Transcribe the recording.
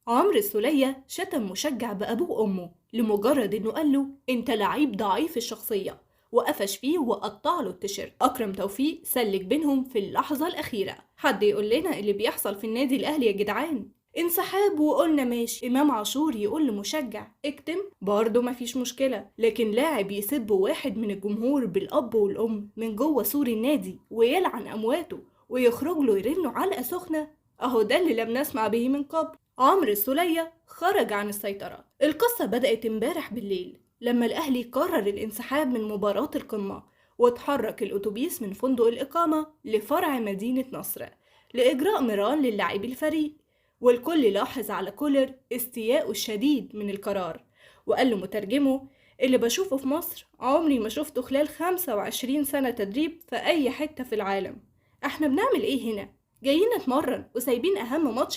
عمرو السولية شتم مشجع بأبوه وأمه لمجرد إنه قال له أنت لعيب ضعيف الشخصية، وقفش فيه وقطع له التيشيرت. أكرم توفيق سلك بينهم في اللحظة الأخيرة. حد يقول لنا اللي بيحصل في النادي الأهلي يا جدعان؟ انسحاب وقلنا ماشي. إمام عاشور يقول لمشجع اكتم، برضه مفيش مشكلة. لكن لاعب يسب واحد من الجمهور بالأب والأم من جوه سور النادي ويلعن أمواته ويخرج له يرنه علقة سخنة، أهو ده اللي لم نسمع به من قبل. عمرو السولية خرج عن السيطرة. القصة بدأت امبارح بالليل لما الأهلي قرر الانسحاب من مباراة القمة، واتحرك الأتوبيس من فندق الإقامة لفرع مدينة نصر لإجراء مران للاعبي الفريق. والكل لاحظ على كولر استياءه الشديد من القرار، وقال له مترجمه: اللي بشوفه في مصر عمري ما شفته خلال 25 سنة تدريب في أي حتة في العالم. احنا بنعمل ايه هنا؟ جايين نتمرن وسايبين أهم ماتش